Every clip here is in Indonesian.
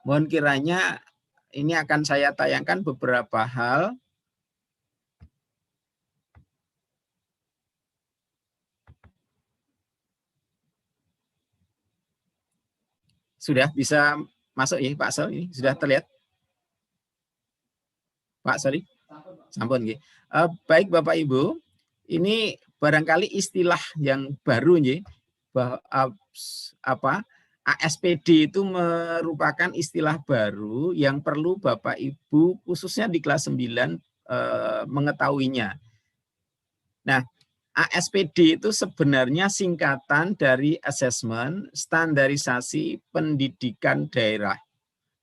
Mohon kiranya ini akan saya tayangkan beberapa hal. Sudah bisa masuk ya Pak Sol, ini sudah terlihat? Pak, sorry. Sampun nggih. Baik Bapak Ibu, ini barangkali istilah yang baru nggih, apa ASPD itu merupakan istilah baru yang perlu Bapak Ibu khususnya di kelas 9 mengetahuinya. Nah, ASPD itu sebenarnya singkatan dari Asesmen Standarisasi Pendidikan Daerah.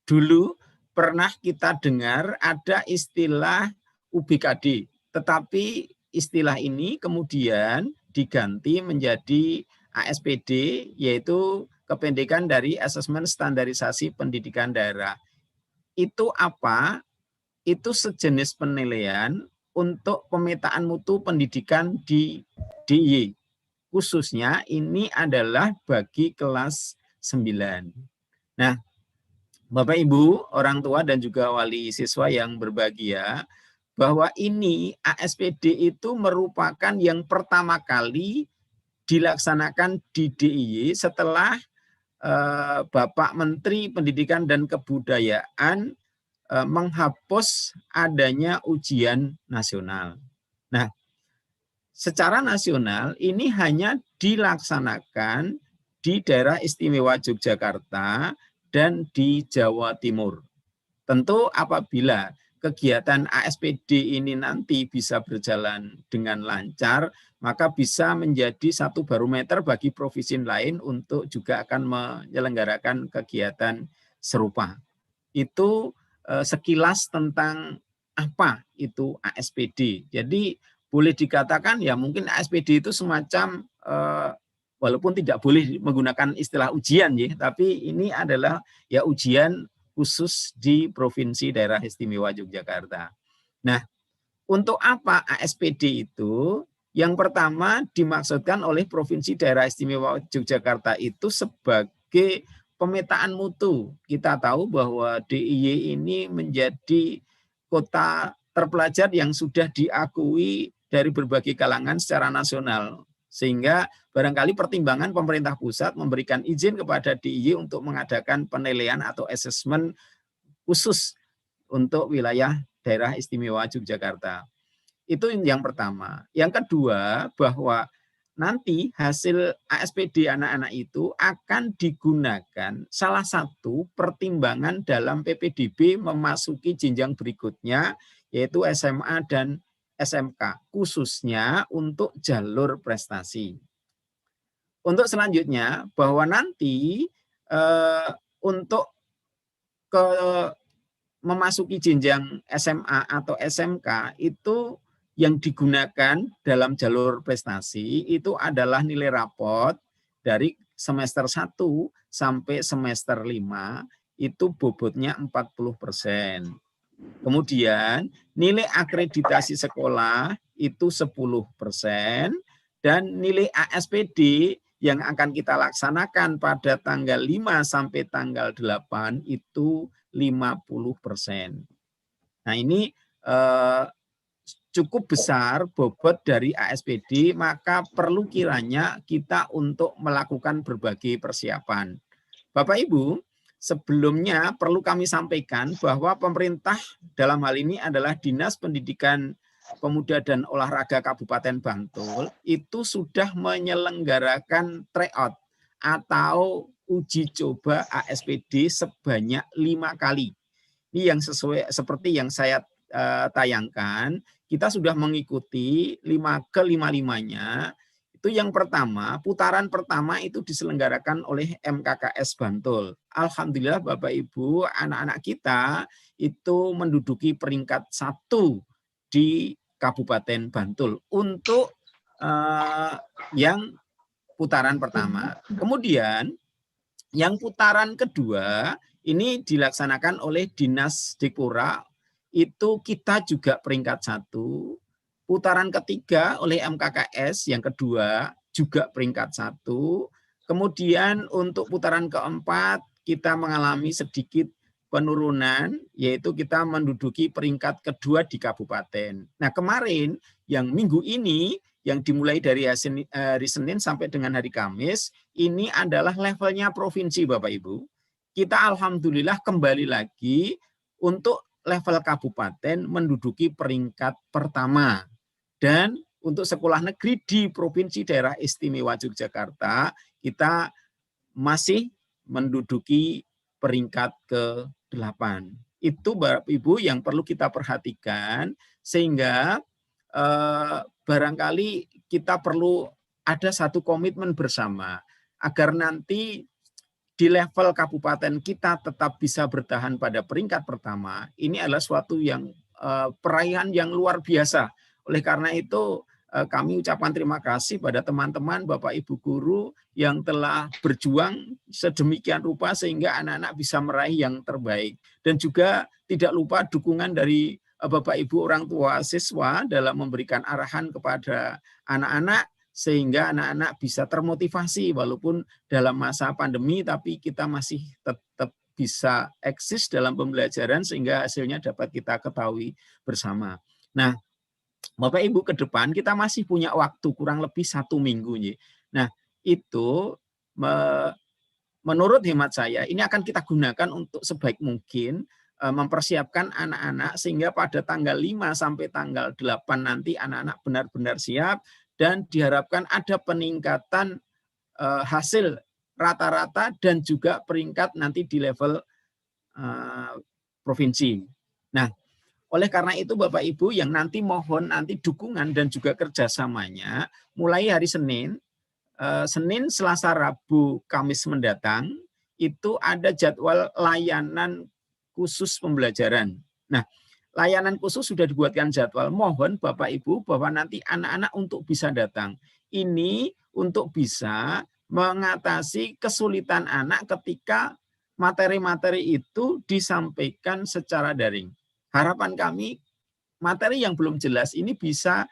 Dulu pernah kita dengar ada istilah UBKD, tetapi istilah ini kemudian diganti menjadi ASPD, yaitu kependekan dari Asesmen Standarisasi Pendidikan Daerah. Itu apa? Itu sejenis penilaian untuk pemetaan mutu pendidikan di DIY. Khususnya ini adalah bagi kelas 9. Nah, Bapak Ibu, orang tua dan juga wali siswa yang berbahagia, bahwa ini ASPD itu merupakan yang pertama kali dilaksanakan di DIY setelah Bapak Menteri Pendidikan dan Kebudayaan menghapus adanya ujian nasional. Nah, secara nasional ini hanya dilaksanakan di daerah istimewa Yogyakarta dan di Jawa Timur. Tentu apabila kegiatan ASPD ini nanti bisa berjalan dengan lancar, maka bisa menjadi satu barometer bagi provinsi lain untuk juga akan menyelenggarakan kegiatan serupa. Itu sekilas tentang apa itu ASPD. Jadi boleh dikatakan ya mungkin ASPD itu semacam walaupun tidak boleh menggunakan istilah ujian ya, tapi ini adalah ya ujian khusus di Provinsi Daerah Istimewa Yogyakarta. Nah, untuk apa ASPD itu? Yang pertama dimaksudkan oleh Provinsi Daerah Istimewa Yogyakarta itu sebagai pemetaan mutu. Kita tahu bahwa DIY ini menjadi kota terpelajar yang sudah diakui dari berbagai kalangan secara nasional. Sehingga barangkali pertimbangan pemerintah pusat memberikan izin kepada DIY untuk mengadakan penilaian atau asesmen khusus untuk wilayah daerah istimewa Yogyakarta. Itu yang pertama. Yang kedua, bahwa nanti hasil ASPD anak-anak itu akan digunakan salah satu pertimbangan dalam PPDB memasuki jenjang berikutnya, yaitu SMA dan SMK, khususnya untuk jalur prestasi. Untuk selanjutnya, bahwa nanti untuk ke memasuki jenjang SMA atau SMK itu yang digunakan dalam jalur prestasi itu adalah nilai rapot dari semester 1 sampai semester 5 itu bobotnya 40%. Kemudian nilai akreditasi sekolah itu 10% dan nilai ASPD yang akan kita laksanakan pada tanggal 5 sampai tanggal 8 itu 50%. Nah, ini cukup besar bobot dari ASPD, maka perlu kiranya kita untuk melakukan berbagai persiapan. Bapak Ibu, sebelumnya perlu kami sampaikan bahwa pemerintah dalam hal ini adalah Dinas Pendidikan Pemuda dan Olahraga Kabupaten Bantul itu sudah menyelenggarakan tryout atau uji coba ASPD sebanyak 5 kali. Ini yang sesuai seperti yang saya tayangkan, kita sudah mengikuti 5 ke 5-5-nya. Itu yang pertama, putaran pertama itu diselenggarakan oleh MKKS Bantul. Alhamdulillah Bapak Ibu, anak-anak kita itu menduduki peringkat 1 di Kabupaten Bantul untuk yang putaran pertama. Kemudian yang putaran kedua ini dilaksanakan oleh Dinas Dikpora, itu kita juga peringkat 1. Putaran ketiga oleh MKKS yang kedua juga peringkat 1. Kemudian untuk putaran keempat kita mengalami sedikit penurunan, yaitu kita menduduki peringkat kedua di kabupaten. Nah, kemarin yang minggu ini yang dimulai dari hari Senin sampai dengan hari Kamis, ini adalah levelnya provinsi Bapak Ibu. Kita alhamdulillah kembali lagi untuk level kabupaten menduduki peringkat pertama. Dan untuk sekolah negeri di Provinsi Daerah Istimewa Yogyakarta, kita masih menduduki peringkat ke-8. Itu Bapak Ibu yang perlu kita perhatikan, sehingga barangkali kita perlu ada satu komitmen bersama agar nanti di level kabupaten kita tetap bisa bertahan pada peringkat pertama. Ini adalah suatu yang perayaan yang luar biasa. Oleh karena itu kami ucapkan terima kasih pada teman-teman Bapak Ibu guru yang telah berjuang sedemikian rupa sehingga anak-anak bisa meraih yang terbaik. Dan juga tidak lupa dukungan dari Bapak Ibu orang tua siswa dalam memberikan arahan kepada anak-anak sehingga anak-anak bisa termotivasi walaupun dalam masa pandemi, tapi kita masih tetap bisa eksis dalam pembelajaran sehingga hasilnya dapat kita ketahui bersama. Nah, Bapak Ibu, ke depan kita masih punya waktu kurang lebih 1 minggu. Nah, itu menurut hemat saya ini akan kita gunakan untuk sebaik mungkin mempersiapkan anak-anak sehingga pada tanggal 5 sampai tanggal 8 nanti anak-anak benar-benar siap dan diharapkan ada peningkatan hasil rata-rata dan juga peringkat nanti di level provinsi. Nah, oleh karena itu Bapak Ibu yang nanti mohon nanti dukungan dan juga kerjasamanya mulai hari Senin, Selasa, Rabu, Kamis mendatang itu ada jadwal layanan khusus pembelajaran. Nah, layanan khusus sudah dibuatkan jadwal. Mohon Bapak Ibu bahwa nanti anak-anak untuk bisa datang. Ini untuk bisa mengatasi kesulitan anak ketika materi-materi itu disampaikan secara daring. Harapan kami materi yang belum jelas ini bisa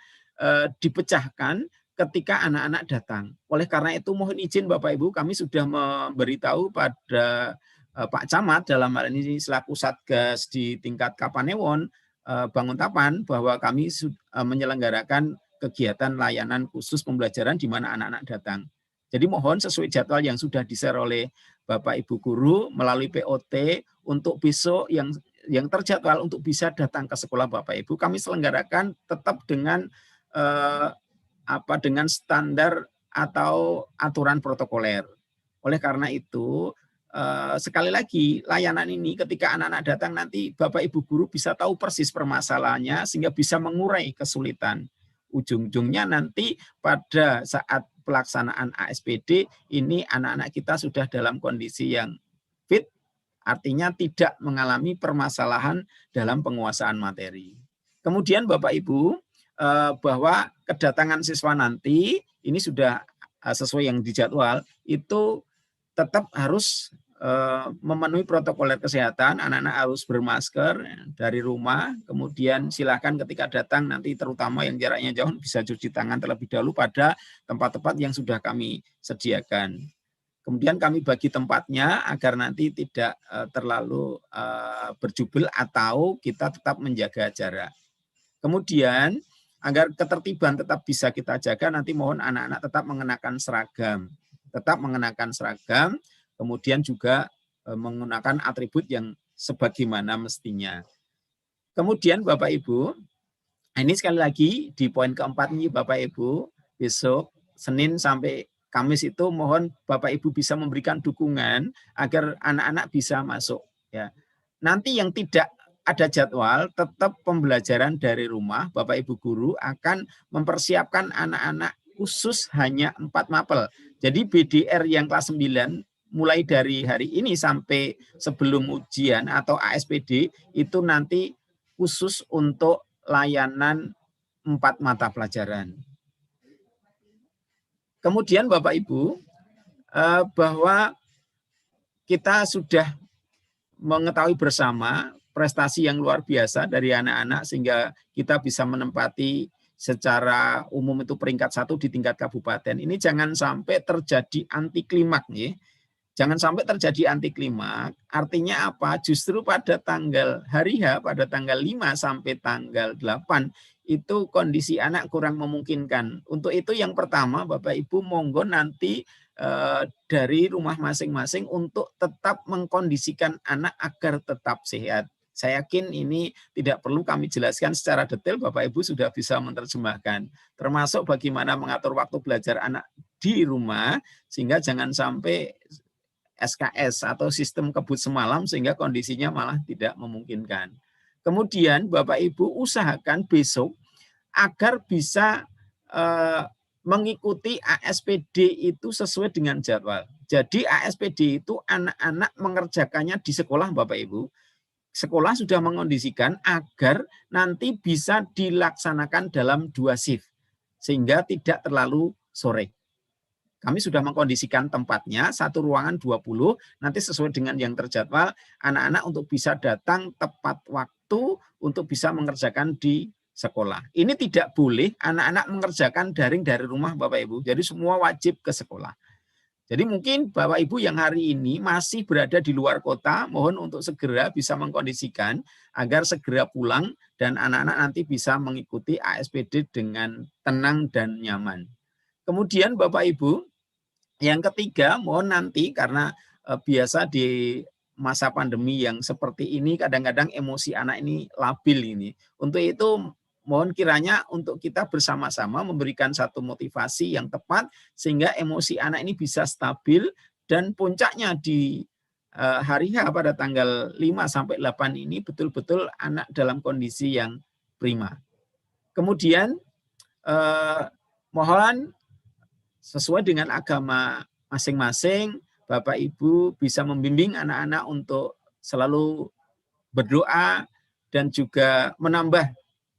dipecahkan ketika anak-anak datang. Oleh karena itu mohon izin Bapak Ibu, kami sudah memberitahu pada Pak Camat dalam hal ini selaku Satgas di tingkat Kapanewon Banguntapan bahwa kami menyelenggarakan kegiatan layanan khusus pembelajaran di mana anak-anak datang. Jadi mohon sesuai jadwal yang sudah di-share oleh Bapak Ibu guru melalui POT untuk besok yang terjadwal untuk bisa datang ke sekolah Bapak Ibu, kami selenggarakan tetap dengan dengan standar atau aturan protokoler. Oleh karena itu, sekali lagi layanan ini ketika anak-anak datang nanti Bapak Ibu guru bisa tahu persis permasalahannya sehingga bisa mengurai kesulitan. Ujung-ujungnya nanti pada saat pelaksanaan ASPD ini anak-anak kita sudah dalam kondisi yang fit, artinya tidak mengalami permasalahan dalam penguasaan materi. Kemudian Bapak Ibu, bahwa kedatangan siswa nanti ini sudah sesuai yang dijadwal, itu tetap harus memenuhi protokol kesehatan, anak-anak harus bermasker dari rumah, kemudian silakan ketika datang nanti terutama yang jaraknya jauh bisa cuci tangan terlebih dahulu pada tempat-tempat yang sudah kami sediakan. Kemudian kami bagi tempatnya agar nanti tidak terlalu berjubel atau kita tetap menjaga jarak. Kemudian agar ketertiban tetap bisa kita jaga, nanti mohon anak-anak tetap mengenakan seragam, kemudian juga menggunakan atribut yang sebagaimana mestinya. Kemudian Bapak Ibu, ini sekali lagi di poin keempat ini Bapak Ibu, besok Senin sampai Kamis itu mohon Bapak Ibu bisa memberikan dukungan agar anak-anak bisa masuk. Ya. Nanti yang tidak ada jadwal, tetap pembelajaran dari rumah, Bapak Ibu guru akan mempersiapkan anak-anak khusus hanya 4 mapel. Jadi BDR yang kelas 9 mulai dari hari ini sampai sebelum ujian atau ASPD itu nanti khusus untuk layanan 4 mata pelajaran. Kemudian Bapak Ibu, bahwa kita sudah mengetahui bersama prestasi yang luar biasa dari anak-anak sehingga kita bisa menempati secara umum itu peringkat 1 di tingkat kabupaten. Ini jangan sampai terjadi anti klimaks, ya. Jangan sampai terjadi anti klimaks. Artinya apa? Justru pada tanggal hari H, pada tanggal 5 sampai tanggal 8, itu kondisi anak kurang memungkinkan. Untuk itu yang pertama, Bapak Ibu monggo nanti dari rumah masing-masing untuk tetap mengkondisikan anak agar tetap sehat. Saya yakin ini tidak perlu kami jelaskan secara detail, Bapak Ibu sudah bisa menerjemahkan. Termasuk bagaimana mengatur waktu belajar anak di rumah, sehingga jangan sampai SKS atau sistem kebut semalam sehingga kondisinya malah tidak memungkinkan. Kemudian Bapak Ibu usahakan besok agar bisa mengikuti ASPD itu sesuai dengan jadwal. Jadi ASPD itu anak-anak mengerjakannya di sekolah Bapak Ibu. Sekolah sudah mengondisikan agar nanti bisa dilaksanakan dalam 2 shift sehingga tidak terlalu sore. Kami sudah mengkondisikan tempatnya, satu ruangan 20, nanti sesuai dengan yang terjadwal, anak-anak untuk bisa datang tepat waktu untuk bisa mengerjakan di sekolah. Ini tidak boleh anak-anak mengerjakan daring dari rumah Bapak Ibu, jadi semua wajib ke sekolah. Jadi mungkin Bapak Ibu yang hari ini masih berada di luar kota, mohon untuk segera bisa mengkondisikan agar segera pulang dan anak-anak nanti bisa mengikuti ASPD dengan tenang dan nyaman. Kemudian Bapak Ibu, yang ketiga, mohon nanti karena biasa di masa pandemi yang seperti ini kadang-kadang emosi anak ini labil ini. Untuk itu mohon kiranya untuk kita bersama-sama memberikan satu motivasi yang tepat sehingga emosi anak ini bisa stabil dan puncaknya di hari H pada tanggal 5 sampai 8 ini betul-betul anak dalam kondisi yang prima. Kemudian mohon sesuai dengan agama masing-masing, Bapak Ibu bisa membimbing anak-anak untuk selalu berdoa dan juga menambah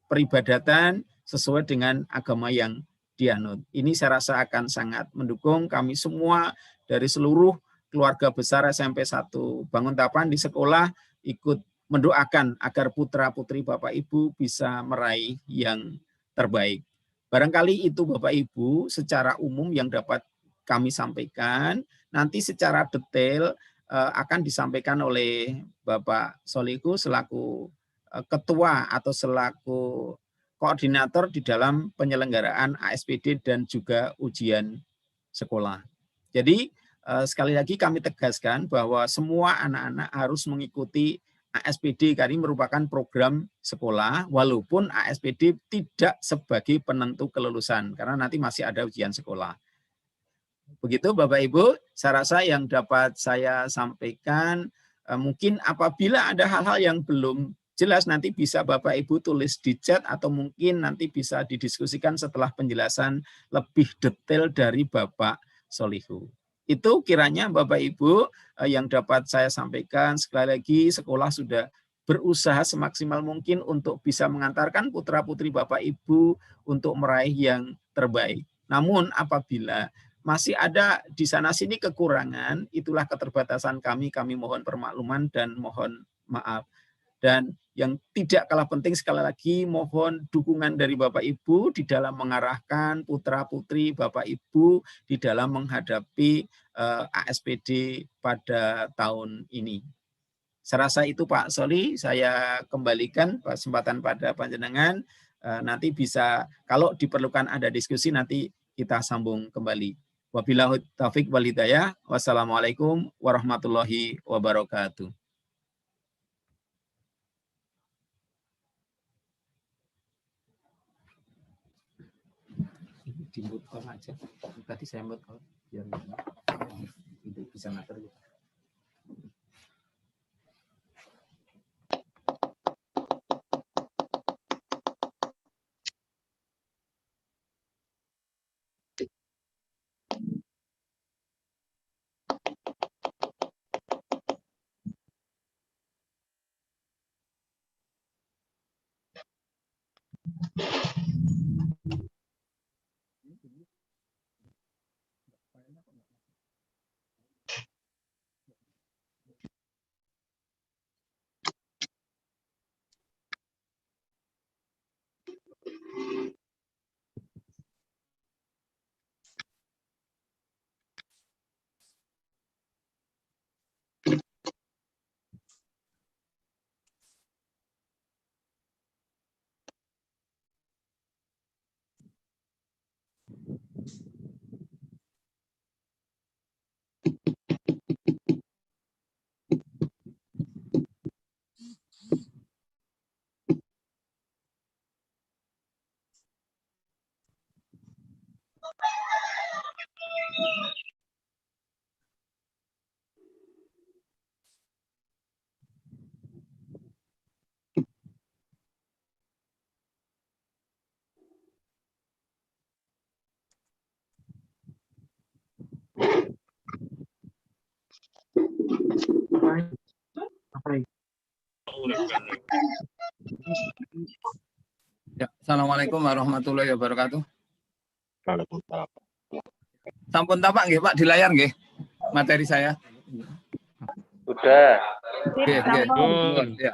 peribadatan sesuai dengan agama yang dianut. Ini saya rasa akan sangat mendukung kami semua dari seluruh keluarga besar SMP 1 Banguntapan di sekolah ikut mendoakan agar putra-putri Bapak Ibu bisa meraih yang terbaik. Barangkali itu Bapak Ibu secara umum yang dapat kami sampaikan. Nanti secara detail akan disampaikan oleh Bapak Soliku selaku ketua atau selaku koordinator di dalam penyelenggaraan ASPD dan juga ujian sekolah. Jadi sekali lagi kami tegaskan bahwa semua anak-anak harus mengikuti ASPD karena ini merupakan program sekolah, walaupun ASPD tidak sebagai penentu kelulusan, karena nanti masih ada ujian sekolah. Begitu Bapak Ibu, saya rasa yang dapat saya sampaikan, mungkin apabila ada hal-hal yang belum jelas nanti bisa Bapak Ibu tulis di chat atau mungkin nanti bisa didiskusikan setelah penjelasan lebih detail dari Bapak Solihu. Itu kiranya Bapak Ibu yang dapat saya sampaikan. Sekali lagi sekolah sudah berusaha semaksimal mungkin untuk bisa mengantarkan putra-putri Bapak Ibu untuk meraih yang terbaik. Namun apabila masih ada di sana-sini kekurangan, itulah keterbatasan kami mohon permakluman dan mohon maaf. Dan yang tidak kalah penting sekali lagi mohon dukungan dari Bapak Ibu di dalam mengarahkan putra-putri Bapak Ibu di dalam menghadapi ASPD pada tahun ini. Saya rasa itu Pak Soli, saya kembalikan kesempatan pada panjenengan. Nanti bisa kalau diperlukan ada diskusi nanti kita sambung kembali. Wabillahi taufik wal hidayah. Wassalamualaikum warahmatullahi wabarakatuh. Di mute call aja. Tadi saya mute call biar itu bisa ngatur. Ya, Assalamualaikum warahmatullahi wabarakatuh. Waalaikumsalam. Sampun tapak nggih Pak di layar nggih materi saya. Sudah. Oke, ya.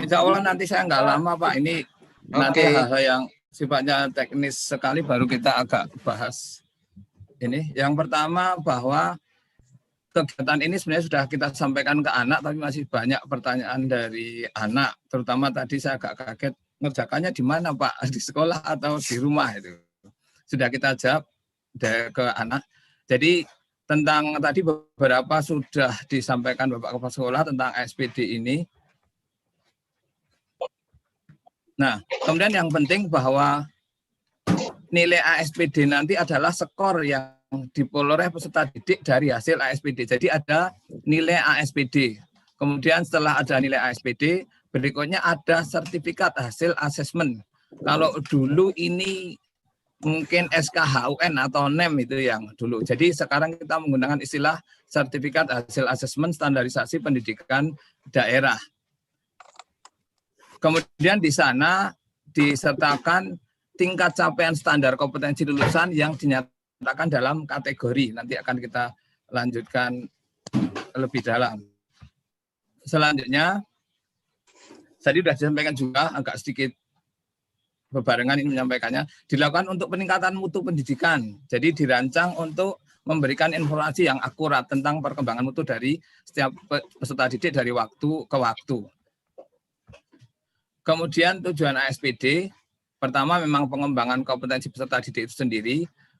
Insya Allah nanti saya nggak lama Pak. Ini nanti hal-hal yang sifatnya teknis sekali baru kita agak bahas. Ini yang pertama bahwa kegiatan ini sebenarnya sudah kita sampaikan ke anak, tapi masih banyak pertanyaan dari anak. Terutama tadi saya agak kaget, ngerjakannya di mana Pak? Di sekolah atau di rumah itu? Sudah kita jawab ke anak. Jadi tentang tadi beberapa sudah disampaikan Bapak Kepala Sekolah tentang ASPD ini. Nah, kemudian yang penting bahwa nilai ASPD nanti adalah skor yang diperoleh peserta didik dari hasil ASPD. Jadi ada nilai ASPD. Kemudian setelah ada nilai ASPD, berikutnya ada sertifikat hasil asesmen. Kalau dulu ini mungkin SKHUN atau NEM itu yang dulu. Jadi sekarang kita menggunakan istilah sertifikat hasil asesmen standarisasi pendidikan daerah. Kemudian di sana disertakan tingkat capaian standar kompetensi lulusan yang dinyatakan dalam kategori. Nanti akan kita lanjutkan lebih dalam. Selanjutnya, tadi sudah disampaikan juga agak sedikit bebarengan ini menyampaikannya, dilakukan untuk peningkatan mutu pendidikan. Jadi dirancang untuk memberikan informasi yang akurat tentang perkembangan mutu dari setiap peserta didik dari waktu ke waktu. Kemudian tujuan ASPD, pertama memang pengembangan kompetensi peserta didik itu sendiri.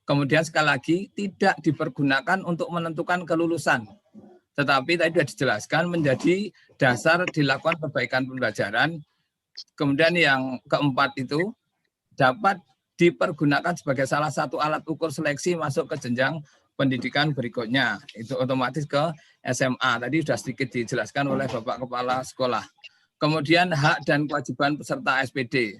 Kemudian sekali lagi tidak dipergunakan untuk menentukan kelulusan. Tetapi tadi sudah dijelaskan menjadi dasar dilakukan perbaikan pembelajaran. Kemudian yang keempat itu dapat dipergunakan sebagai salah satu alat ukur seleksi masuk ke jenjang pendidikan berikutnya. Itu otomatis ke SMA. Tadi sudah sedikit dijelaskan oleh Bapak Kepala Sekolah. Kemudian hak dan kewajiban peserta ASPD.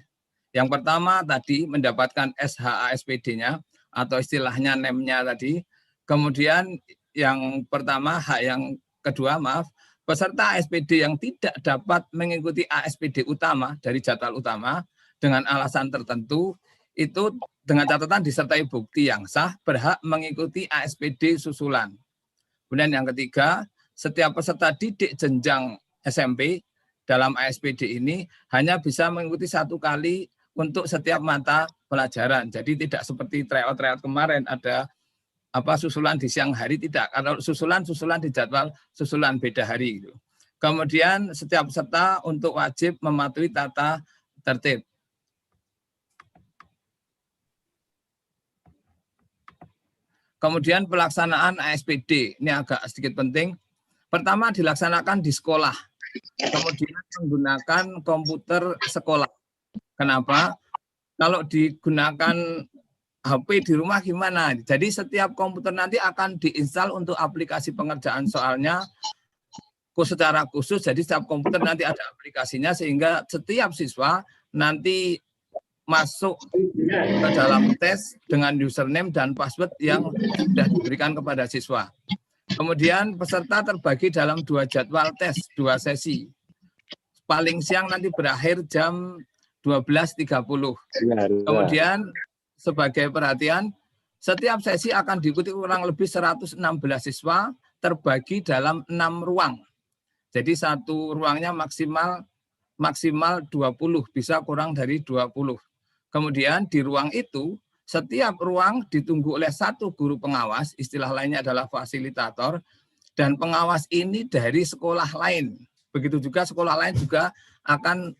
Yang pertama tadi mendapatkan SHASPD-nya atau istilahnya NEM-nya tadi. Kemudian yang pertama, hak yang kedua, maaf, peserta ASPD yang tidak dapat mengikuti ASPD utama dari jadwal utama dengan alasan tertentu, itu dengan catatan disertai bukti yang sah berhak mengikuti ASPD susulan. Kemudian yang ketiga, setiap peserta didik jenjang SMP dalam ASPD ini hanya bisa mengikuti 1 kali untuk setiap mata pelajaran. Jadi tidak seperti tryout kemarin ada susulan di siang hari, tidak. Kalau susulan di jadwal susulan beda hari. Kemudian setiap peserta untuk wajib mematuhi tata tertib. Kemudian pelaksanaan ASPD, ini agak sedikit penting. Pertama dilaksanakan di sekolah. Kemudian menggunakan komputer sekolah. Kenapa? Kalau digunakan HP di rumah gimana? Jadi setiap komputer nanti akan diinstal untuk aplikasi pengerjaan soalnya secara khusus. Jadi setiap komputer nanti ada aplikasinya sehingga setiap siswa nanti masuk ke dalam tes dengan username dan password yang sudah diberikan kepada siswa. Kemudian peserta terbagi dalam 2 jadwal tes, 2 sesi. Paling siang nanti berakhir jam 12.30. Kemudian sebagai perhatian, setiap sesi akan diikuti kurang lebih 116 siswa terbagi dalam 6 ruang. Jadi satu ruangnya maksimal 20, bisa kurang dari 20. Kemudian di ruang itu, setiap ruang ditunggu oleh 1 guru pengawas, istilah lainnya adalah fasilitator, dan pengawas ini dari sekolah lain. Begitu juga sekolah lain juga akan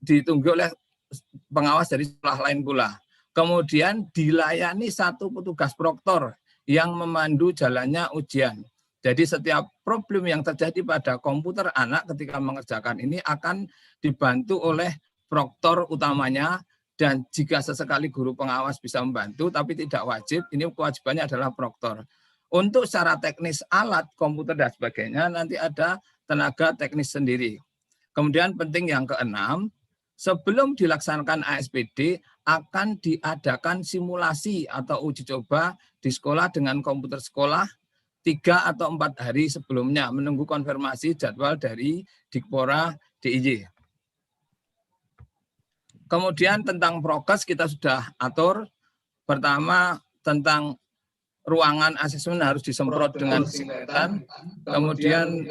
ditunggu oleh pengawas dari sekolah lain pula. Kemudian dilayani 1 petugas proktor yang memandu jalannya ujian. Jadi setiap problem yang terjadi pada komputer anak ketika mengerjakan ini akan dibantu oleh proktor utamanya. Dan jika sesekali guru pengawas bisa membantu, tapi tidak wajib, ini kewajibannya adalah proktor. Untuk secara teknis alat, komputer dan sebagainya, nanti ada tenaga teknis sendiri. Kemudian penting yang keenam, sebelum dilaksanakan ASPD, akan diadakan simulasi atau uji coba di sekolah dengan komputer sekolah, 3 atau 4 hari sebelumnya menunggu konfirmasi jadwal dari Dikpora DIY. Kemudian tentang prokes kita sudah atur. Pertama tentang ruangan asesmen harus disemprot dengan disinfektan. Kemudian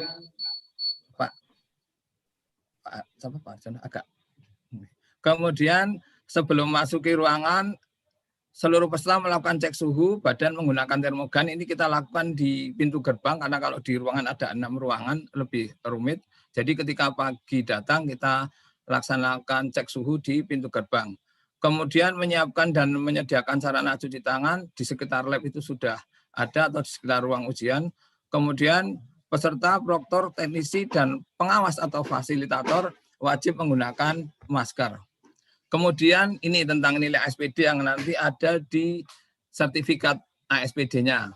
Kemudian sebelum masuki ruangan, seluruh peserta melakukan cek suhu badan menggunakan termogan. Ini kita lakukan di pintu gerbang karena kalau di ruangan ada 6 ruangan lebih rumit. Jadi ketika pagi datang kita laksanakan cek suhu di pintu gerbang. Kemudian menyiapkan dan menyediakan sarana cuci tangan di sekitar lab itu sudah ada atau di sekitar ruang ujian. Kemudian peserta, proktor, teknisi, dan pengawas atau fasilitator wajib menggunakan masker. Kemudian ini tentang nilai ASPD yang nanti ada di sertifikat ASPD-nya.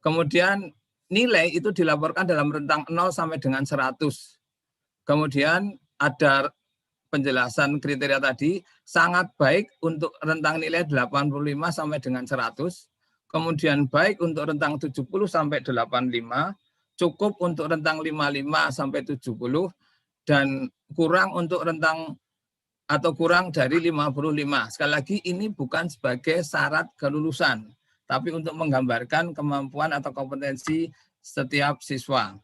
Kemudian nilai itu dilaporkan dalam rentang 0 sampai dengan 100. Kemudian ada penjelasan kriteria tadi, sangat baik untuk rentang nilai 85 sampai dengan 100. Kemudian baik untuk rentang 70 sampai 85, cukup untuk rentang 55 sampai 70, dan kurang untuk rentang atau kurang dari 55. Sekali lagi ini bukan sebagai syarat kelulusan, tapi untuk menggambarkan kemampuan atau kompetensi setiap siswa.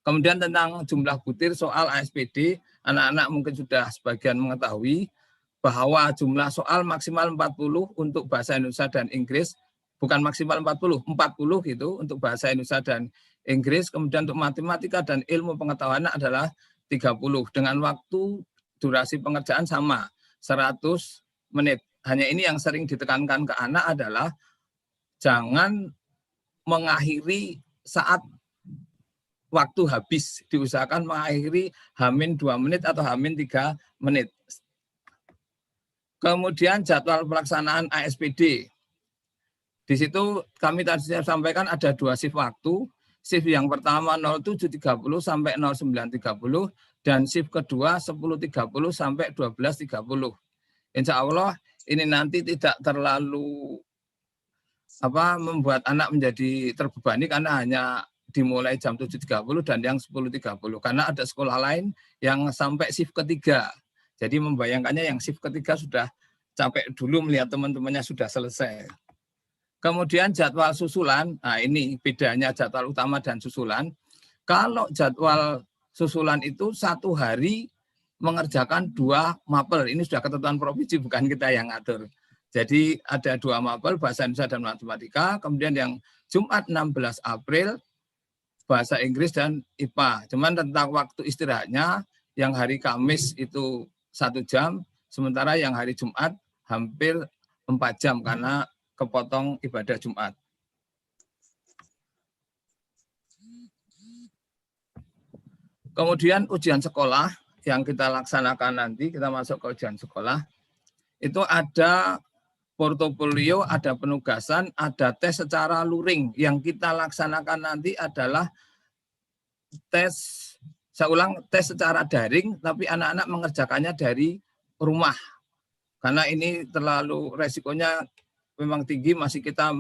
Kemudian tentang jumlah butir soal ASPD, anak-anak mungkin sudah sebagian mengetahui bahwa jumlah soal maksimal 40 untuk bahasa Indonesia dan Inggris, bukan maksimal 40 gitu untuk bahasa Indonesia dan Inggris. Kemudian untuk matematika dan ilmu pengetahuan adalah 30 dengan waktu durasi pengerjaan sama 100 menit. Hanya ini yang sering ditekankan ke anak adalah jangan mengakhiri saat waktu habis, diusahakan mengakhiri H-2 menit atau H-3 menit. Kemudian jadwal pelaksanaan ASPD. Di situ kami tadi saya sampaikan ada 2 shift waktu. Shift yang pertama 07.30 sampai 09.30 dan shift kedua 10.30 sampai 12.30. Insya Allah ini nanti tidak terlalu membuat anak menjadi terbebani karena hanya dimulai jam 7.30 dan yang 10.30 karena ada sekolah lain yang sampai shift ketiga. Jadi membayangkannya yang shift ketiga sudah capek dulu melihat teman-temannya sudah selesai. Kemudian jadwal susulan, nah ini bedanya jadwal utama dan susulan. Kalau jadwal susulan itu 1 hari mengerjakan 2 mapel. Ini sudah ketentuan provinsi, bukan kita yang ngatur. Jadi ada 2 mapel, bahasa Indonesia dan matematika. Kemudian yang Jumat 16 April, bahasa Inggris dan IPA. Cuman tentang waktu istirahatnya, yang hari Kamis itu 1 jam, sementara yang hari Jumat hampir 4 jam karena kepotong ibadah Jumat. Kemudian ujian sekolah yang kita laksanakan nanti, kita masuk ke ujian sekolah, itu ada portofolio, ada penugasan, ada tes secara luring. Yang kita laksanakan nanti adalah tes, saya ulang, tes secara daring, tapi anak-anak mengerjakannya dari rumah. Karena ini terlalu resikonya memang tinggi, masih kita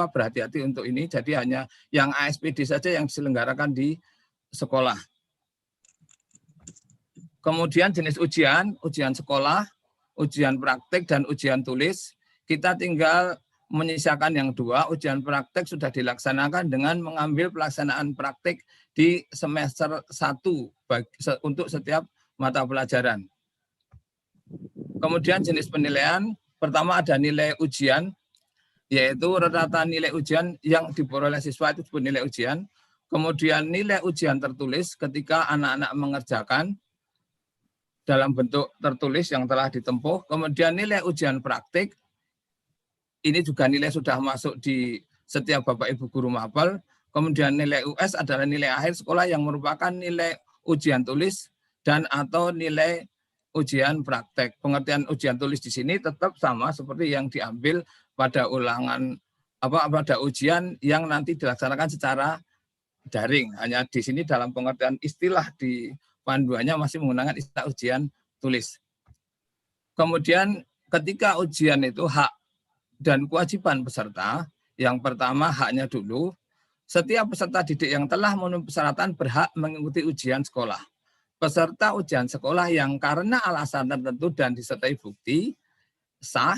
berhati-hati untuk ini. Jadi hanya yang ASPD saja yang diselenggarakan di sekolah. Kemudian jenis ujian, ujian sekolah, ujian praktik, dan ujian tulis. Kita tinggal menyisakan yang 2, ujian praktik sudah dilaksanakan dengan mengambil pelaksanaan praktik di semester 1 untuk setiap mata pelajaran. Kemudian jenis penilaian, pertama ada nilai ujian, yaitu rata-rata nilai ujian yang diperoleh siswa itu disebut nilai ujian. Kemudian nilai ujian tertulis ketika anak-anak mengerjakan dalam bentuk tertulis yang telah ditempuh. Kemudian nilai ujian praktik, ini juga nilai sudah masuk di setiap Bapak Ibu Guru Mapel. Kemudian nilai US adalah nilai akhir sekolah yang merupakan nilai ujian tulis dan atau nilai ujian praktek. Pengertian ujian tulis di sini tetap sama seperti yang diambil pada ulangan pada ujian yang nanti dilaksanakan secara daring. Hanya di sini dalam pengertian istilah di panduannya masih menggunakan istilah ujian tulis. Kemudian ketika ujian itu hak dan kewajiban peserta, yang pertama haknya dulu, Setiap peserta didik yang telah memenuhi persyaratan berhak mengikuti ujian sekolah. Peserta ujian sekolah yang karena alasan tertentu dan disertai bukti sah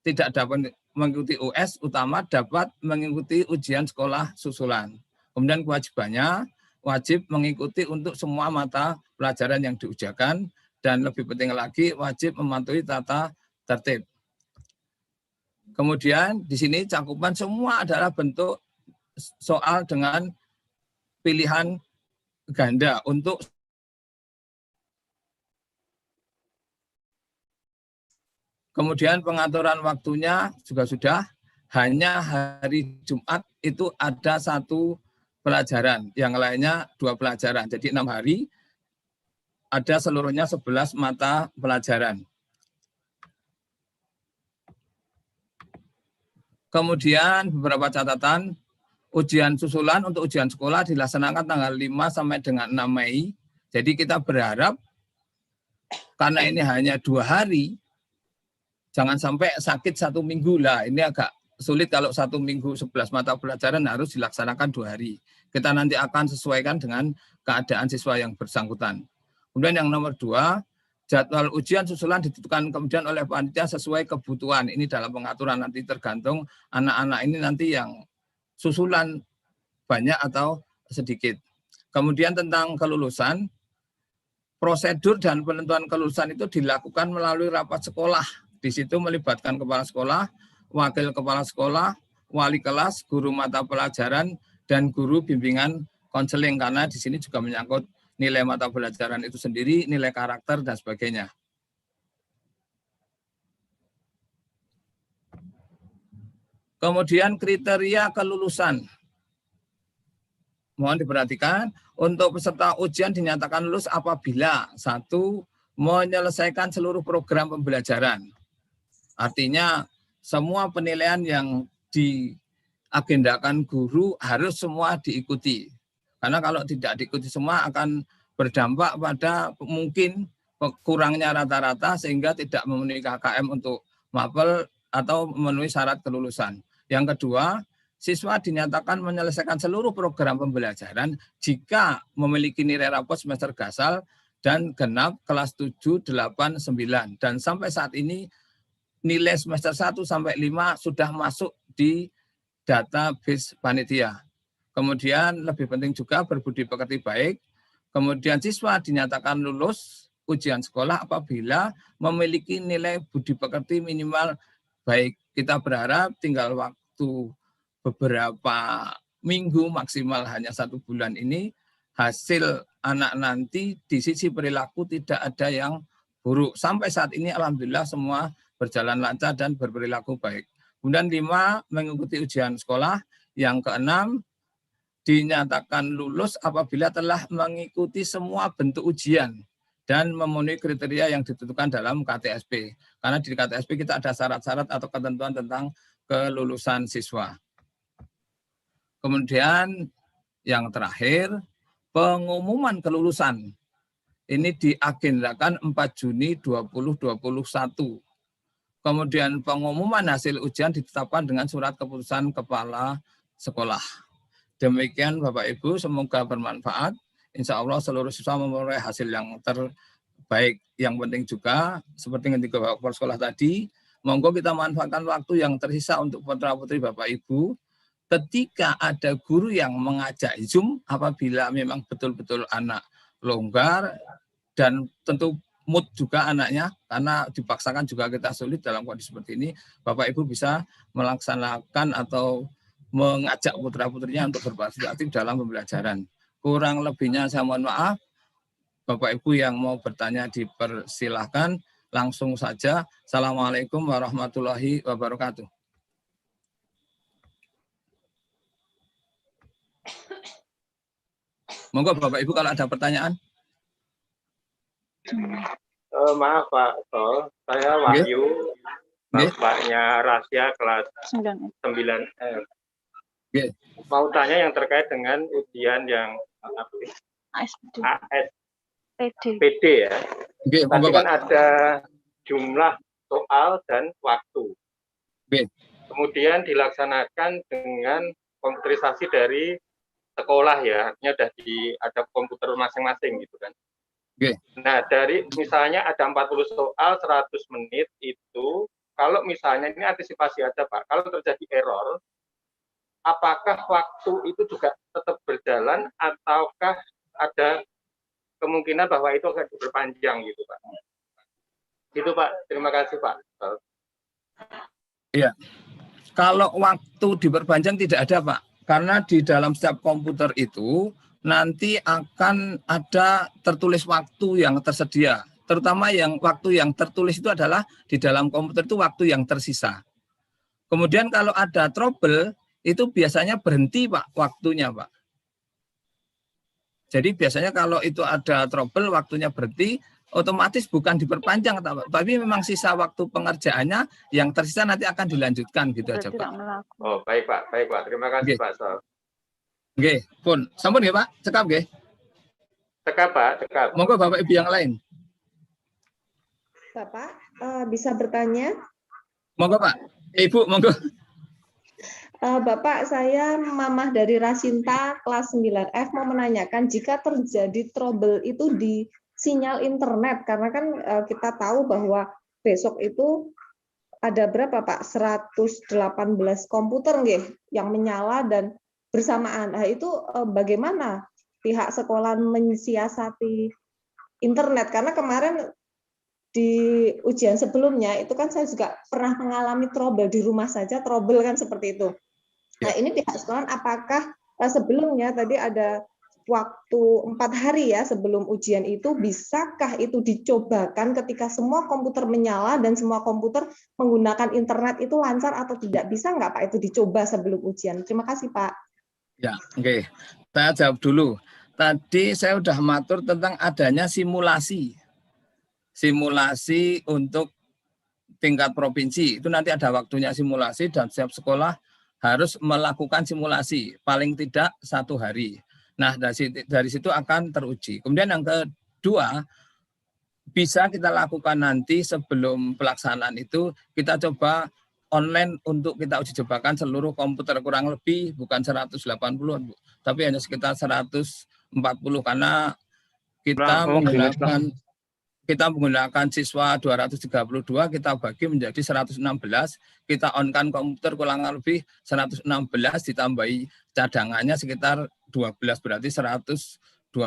tidak dapat mengikuti US utama dapat mengikuti ujian sekolah susulan. Kemudian kewajibannya wajib mengikuti untuk semua mata pelajaran yang diujikan dan lebih penting lagi wajib mematuhi tata tertib. Kemudian di sini cakupan semua adalah bentuk soal dengan pilihan ganda untuk kemudian pengaturan waktunya juga sudah, hanya hari Jumat itu ada 1 pelajaran, yang lainnya 2 pelajaran. Jadi 6 hari, ada seluruhnya 11 mata pelajaran. Kemudian beberapa catatan, ujian susulan untuk ujian sekolah dilaksanakan tanggal 5 sampai dengan 6 Mei. Jadi kita berharap, karena ini hanya 2 hari, jangan sampai sakit 1 minggu lah. Ini agak sulit kalau 1 minggu 11 mata pelajaran harus dilaksanakan 2 hari. Kita nanti akan sesuaikan dengan keadaan siswa yang bersangkutan. Kemudian yang nomor 2, jadwal ujian susulan ditentukan kemudian oleh panitia sesuai kebutuhan. Ini dalam pengaturan nanti tergantung anak-anak ini nanti yang susulan banyak atau sedikit. Kemudian tentang kelulusan, prosedur dan penentuan kelulusan itu dilakukan melalui rapat sekolah. Di situ melibatkan kepala sekolah, wakil kepala sekolah, wali kelas, guru mata pelajaran, dan guru bimbingan konseling. Karena di sini juga menyangkut nilai mata pelajaran itu sendiri, nilai karakter, dan sebagainya. Kemudian kriteria kelulusan. Mohon diperhatikan, untuk peserta ujian dinyatakan lulus apabila 1. Menyelesaikan seluruh program pembelajaran. Artinya semua penilaian yang diagendakan guru harus semua diikuti. Karena kalau tidak diikuti semua akan berdampak pada mungkin kurangnya rata-rata sehingga tidak memenuhi KKM untuk mapel atau memenuhi syarat kelulusan. Yang kedua, siswa dinyatakan menyelesaikan seluruh program pembelajaran jika memiliki nilai rapot semester gasal dan genap kelas 7, 8, 9. Dan sampai saat ini nilai semester 1 sampai 5 sudah masuk di database panitia. Kemudian lebih penting juga berbudi pekerti baik. Kemudian siswa dinyatakan lulus ujian sekolah apabila memiliki nilai budi pekerti minimal baik. Kita berharap tinggal waktu beberapa minggu, maksimal hanya 1 bulan ini, hasil anak nanti di sisi perilaku tidak ada yang buruk. Sampai saat ini alhamdulillah semua berjalan lancar dan berperilaku baik. Kemudian 5, mengikuti ujian sekolah. Yang ke-6, dinyatakan lulus apabila telah mengikuti semua bentuk ujian dan memenuhi kriteria yang ditentukan dalam KTSP. Karena di KTSP kita ada syarat-syarat atau ketentuan tentang kelulusan siswa. Kemudian yang terakhir, pengumuman kelulusan. Ini diagendakan 4 Juni 2021. Kemudian pengumuman hasil ujian ditetapkan dengan surat keputusan kepala sekolah. Demikian Bapak Ibu, semoga bermanfaat. Insya Allah seluruh siswa memperoleh hasil yang terbaik. Yang penting juga, seperti yang Bapak Kepala Sekolah tadi, monggo kita manfaatkan waktu yang tersisa untuk putra-putri Bapak Ibu. Ketika ada guru yang mengajak Zoom, apabila memang betul-betul anak longgar, dan tentu mood juga anaknya, karena dipaksakan juga kita sulit dalam kondisi seperti ini, Bapak Ibu bisa melaksanakan atau mengajak putra-putrinya untuk berpartisipasi dalam pembelajaran. Kurang lebihnya saya mohon maaf. Bapak Ibu yang mau bertanya dipersilahkan langsung saja. Assalamualaikum warahmatullahi wabarakatuh. Monggo Bapak Ibu kalau ada pertanyaan. Maaf Pak Sol, saya Wahyu, bapaknya Rasya kelas 9F. Mau tanya yang terkait dengan ujian yang ASPD ya. Tadi kan ada jumlah soal dan waktu. Kemudian dilaksanakan dengan komputerisasi dari sekolah ya, artinya ada komputer masing-masing gitu kan. Oke. Nah, dari misalnya ada 40 soal 100 menit itu, kalau misalnya ini antisipasi aja Pak, kalau terjadi error, apakah waktu itu juga tetap berjalan ataukah ada kemungkinan bahwa itu akan diperpanjang gitu Pak? Gitu Pak, terima kasih Pak. Iya. Kalau waktu diperpanjang tidak ada Pak, karena di dalam setiap komputer itu nanti akan ada tertulis waktu yang tersedia. Terutama yang waktu yang tertulis itu adalah di dalam komputer itu waktu yang tersisa. Kemudian kalau ada trouble, itu biasanya berhenti Pak, waktunya Pak. Jadi biasanya kalau itu ada trouble, waktunya berhenti, otomatis bukan diperpanjang, tapi memang sisa waktu pengerjaannya yang tersisa nanti akan dilanjutkan gitu aja Pak. Oh baik Pak, terima kasih Pak Sol. Oke, pun, sampun ya Pak, cekap nggih. Cekap Pak, cekap. Monggo Bapak Ibu yang lain. Bapak bisa bertanya? Monggo Pak, Ibu monggo. Bapak, saya Mamah dari Rasinta kelas 9F mau menanyakan jika terjadi trouble itu di sinyal internet, karena kan kita tahu bahwa besok itu ada berapa Pak? 118 komputer nggih yang menyala dan bersamaan. Nah, itu bagaimana pihak sekolah mensiasati internet? Karena kemarin di ujian sebelumnya itu kan saya juga pernah mengalami trouble di rumah saja, trouble kan seperti itu. Nah, ini pihak sekolah apakah sebelumnya tadi ada waktu 4 hari ya sebelum ujian itu, bisakah itu dicobakan ketika semua komputer menyala dan semua komputer menggunakan internet itu lancar atau tidak? Bisa nggak Pak itu dicoba sebelum ujian? Terima kasih Pak. Ya, oke. Saya jawab dulu. Tadi saya sudah matur tentang adanya simulasi. Simulasi untuk tingkat provinsi. Itu nanti ada waktunya simulasi dan setiap sekolah harus melakukan simulasi paling tidak 1 hari. Nah, dari situ akan teruji. Kemudian yang kedua, bisa kita lakukan nanti sebelum pelaksanaan itu, kita coba online untuk kita uji cobakan seluruh komputer, kurang lebih bukan 180, tapi hanya sekitar 140 karena kita menggunakan siswa 232, kita bagi menjadi 116, kita on-kan komputer kurang lebih 116 ditambahi cadangannya sekitar 12, berarti 128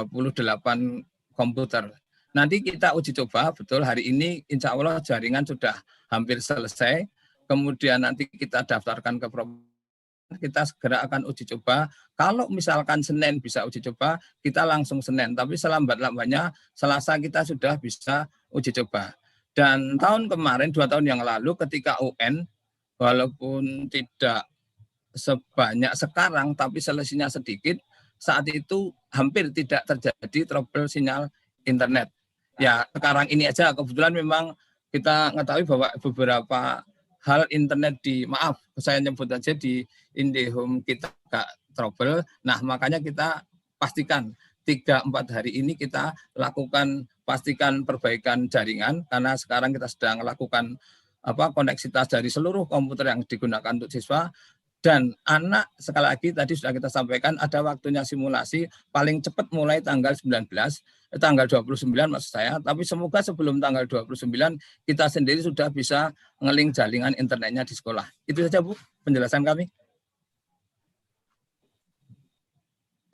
komputer. Nanti kita uji coba, betul hari ini insya Allah jaringan sudah hampir selesai, kemudian nanti kita daftarkan ke provinsi, kita segera akan uji coba. Kalau misalkan Senin bisa uji coba, kita langsung Senin. Tapi selambat-lambatnya Selasa kita sudah bisa uji coba. Dan tahun kemarin, 2 tahun yang lalu ketika UN, walaupun tidak sebanyak sekarang, tapi selisihnya sedikit, saat itu hampir tidak terjadi trouble sinyal internet. Ya, sekarang ini aja kebetulan memang kita mengetahui bahwa beberapa hal internet maaf saya nyebut aja di IndiHome kita agak trouble. Nah, makanya kita pastikan 3-4 hari ini kita lakukan pastikan perbaikan jaringan, karena sekarang kita sedang melakukan koneksitas dari seluruh komputer yang digunakan untuk siswa. Dan anak, sekali lagi tadi sudah kita sampaikan, ada waktunya simulasi paling cepat mulai tanggal 19, tanggal 29 maksud saya, tapi semoga sebelum tanggal 29 kita sendiri sudah bisa ngeling jaringan internetnya di sekolah. Itu saja Bu, penjelasan kami.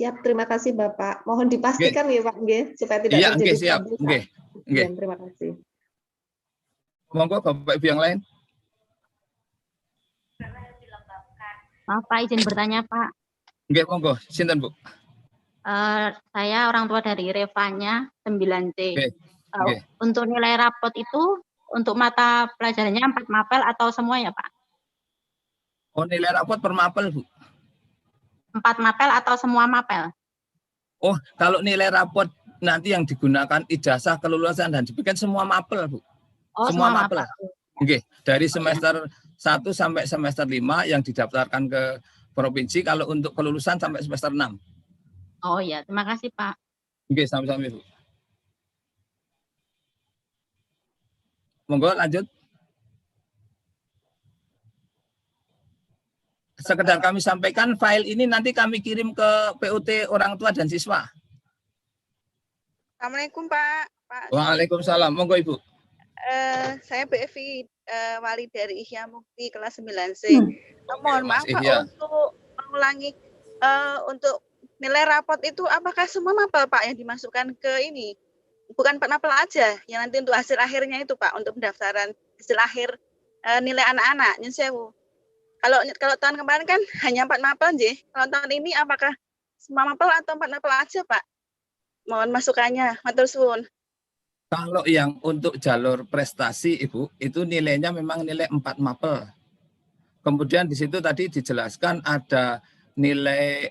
Siap, terima kasih Bapak. Mohon dipastikan ya Pak, supaya tidak terjadi siap. Terima kasih. Monggo Bapak Ibu yang lain. Maaf Pak, izin bertanya Pak. Oke, monggo. Sinten Bu? Saya orang tua dari Revanya 9C. Untuk nilai rapot itu untuk mata pelajarannya 4 mapel atau semua ya Pak? Oh, nilai rapot per mapel Bu? 4 mapel atau semua mapel? Oh, kalau nilai rapot nanti yang digunakan ijazah kelulusan dan diberikan semua mapel Bu. Oh, semua mapel. Oke, dari semester 1 sampai semester 5 yang didaftarkan ke provinsi, kalau untuk kelulusan sampai semester 6. Oh ya, terima kasih Pak. Oke, sama-sama Bu. Monggo lanjut. sekedar kami sampaikan file ini nanti kami kirim ke PUT orang tua dan siswa. Assalamualaikum Pak. Waalaikumsalam. Monggo Ibu. Saya Bu Evi, wali dari Ihya Mukti kelas 9C. Mohon maaf Pak, untuk mengulangi untuk nilai rapot itu apakah semua mapel Pak yang dimasukkan ke ini? Bukan 4 mapel aja, yang nanti untuk hasil akhirnya itu Pak, untuk pendaftaran hasil akhir nilai anak-anak. Nyun sewu. Kalau tahun kemarin kan hanya 4 mapel, Nggih. Kalau tahun ini apakah semua mapel atau 4 mapel aja Pak? Mohon masukannya, matur suwun. Kalau yang untuk jalur prestasi Ibu, itu nilainya memang nilai 4 mapel. Kemudian di situ tadi dijelaskan ada nilai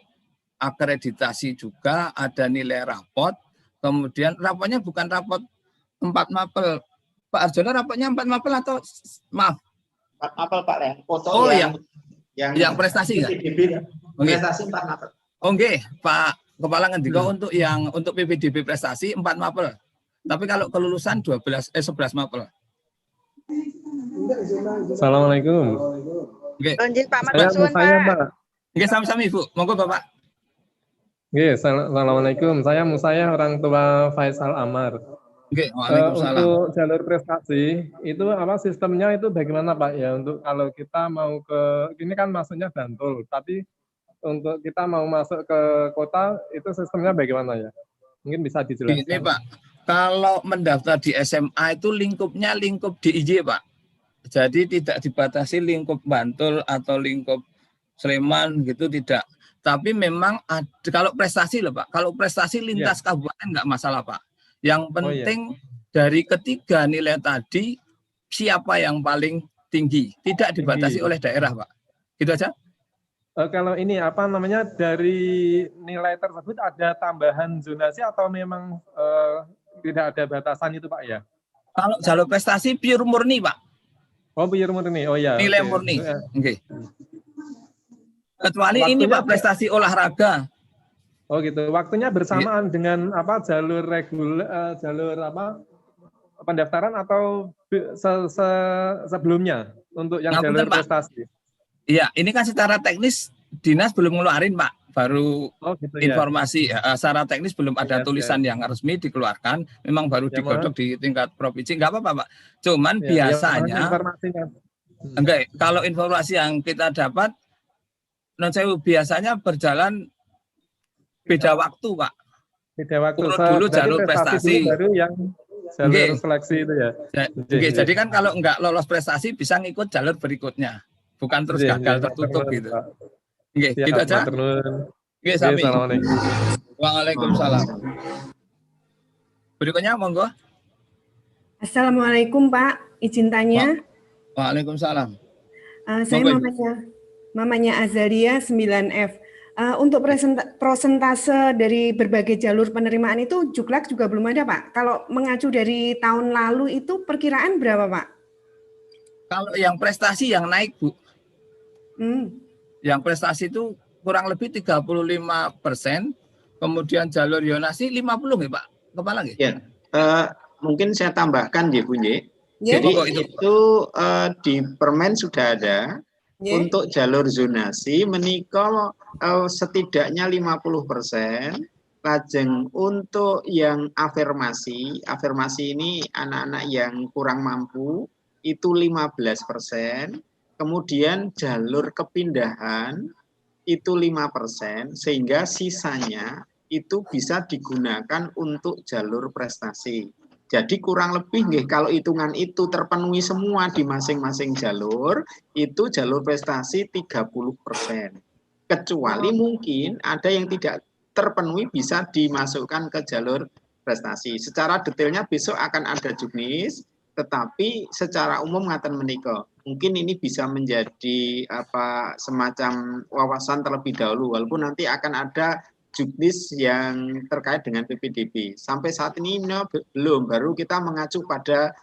akreditasi juga, ada nilai rapot. Kemudian rapotnya bukan rapot 4 mapel. Pak Arjono rapotnya 4 mapel atau maaf? 4 mapel Pak Len. Foto oh yang prestasi enggak? Prestasi 4 mapel. Oke, Pak Kepala Ngendika untuk PPDB prestasi 4 mapel. Tapi kalau kelulusan 11 mapel. Assalamualaikum. Oke. Pak matur suwun Pak. Oke, sama-sama Ibu. Monggo Bapak. Oke, Assalamualaikum. Saya Musaya, orang tua Faisal Amar. Oke, Waalaikumsalam. Untuk jalur prestasi itu apa sistemnya itu bagaimana Pak ya? Untuk kalau kita mau ke ini kan masuknya Bantul, tapi untuk kita mau masuk ke kota itu sistemnya bagaimana ya? Mungkin bisa dijelaskan. Ini Pak, kalau mendaftar di SMA itu lingkupnya lingkup DIY Pak. Jadi tidak dibatasi lingkup Bantul atau lingkup Sleman gitu, tidak. Tapi memang kalau prestasi loh Pak, kalau prestasi lintas kabupaten nggak masalah Pak. Yang penting dari ketiga nilai tadi siapa yang paling tinggi, tidak dibatasi oleh daerah Pak. Gitu aja. Kalau ini apa namanya dari nilai tersebut ada tambahan zonasi atau memang tidak ada batasan itu Pak ya? Kalau jalur prestasi pure murni Pak. Oh pure murni, oh ya. Nilai murni. Oke. Kecuali waktunya, ini Pak prestasi olahraga. Oh gitu. Waktunya bersamaan dengan apa jalur jalur apa pendaftaran atau sebelumnya untuk yang jalur prestasi. Iya, ini kan secara teknis dinas belum ngeluarin Pak, baru gitu, informasi secara teknis belum ada tulisan yang resmi dikeluarkan, memang baru digodok di tingkat provinsi, nggak apa-apa Pak. Cuman biasanya enggak, kalau informasi yang kita dapat biasanya berjalan beda waktu Pak. Beda waktu. Dulu jalur prestasi. Baru yang jalur seleksi itu ya. Jadi kan kalau enggak lolos prestasi bisa ngikut jalur berikutnya. Bukan terus gagal tertutup gitu. Oke, gitu aja. Oke, sami. Waalaikumsalam. Berikutnya monggo. Assalamualaikum Pak, izin tanya. Waalaikumsalam. Saya mamanya Azalia 9F. Untuk prosentase dari berbagai jalur penerimaan itu Juklak juga belum ada Pak. Kalau mengacu dari tahun lalu itu perkiraan berapa Pak? Kalau yang prestasi yang naik Bu. Yang prestasi itu kurang lebih 35%. Kemudian jalur Yonasi 50 ya Pak? Kepala nggih? Ya. Mungkin saya tambahkan ya Bu Nyi. Jadi itu di Permen sudah ada. Untuk jalur zonasi menika setidaknya 50%. Lajeng untuk yang afirmasi ini anak-anak yang kurang mampu itu 15%. Kemudian jalur kepindahan itu 5%, sehingga sisanya itu bisa digunakan untuk jalur prestasi. Jadi kurang lebih kalau hitungan itu terpenuhi semua di masing-masing jalur, itu jalur prestasi 30%. Kecuali mungkin ada yang tidak terpenuhi bisa dimasukkan ke jalur prestasi. Secara detailnya besok akan ada juknis, tetapi secara umum ngaten menika. Mungkin ini bisa menjadi semacam wawasan terlebih dahulu, walaupun nanti akan ada juknis yang terkait dengan PPDB. Sampai saat ini belum, baru kita mengacu pada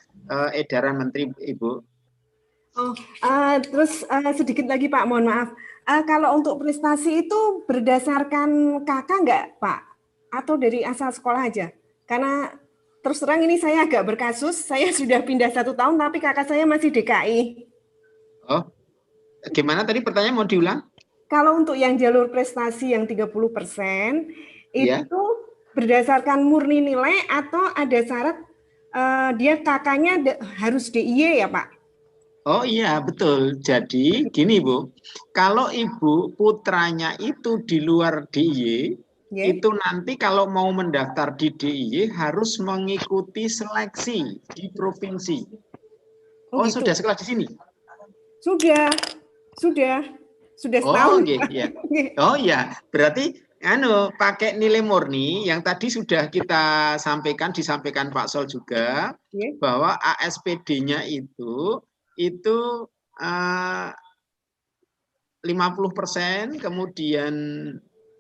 edaran Menteri Ibu. Terus sedikit lagi Pak, mohon maaf. Kalau untuk prestasi itu berdasarkan kakak nggak Pak? Atau dari asal sekolah aja? Karena terus terang ini saya agak berkasus, saya sudah pindah 1 tahun tapi kakak saya masih DKI. Oh, gimana tadi pertanyaan, mau diulang? kalau untuk yang jalur prestasi yang 30% itu berdasarkan murni nilai atau ada syarat dia kakaknya harus DIY ya Pak? Oh iya, betul. Jadi gini Bu, kalau Ibu putranya itu di luar DIY, itu nanti kalau mau mendaftar di DIY harus mengikuti seleksi di provinsi. Oh gitu. Sudah sekolah di sini? Sudah setahun. Oh iya. Oh iya, berarti pakai nilai murni yang tadi sudah kita disampaikan Pak Sol juga, bahwa ASPD-nya itu 50%, kemudian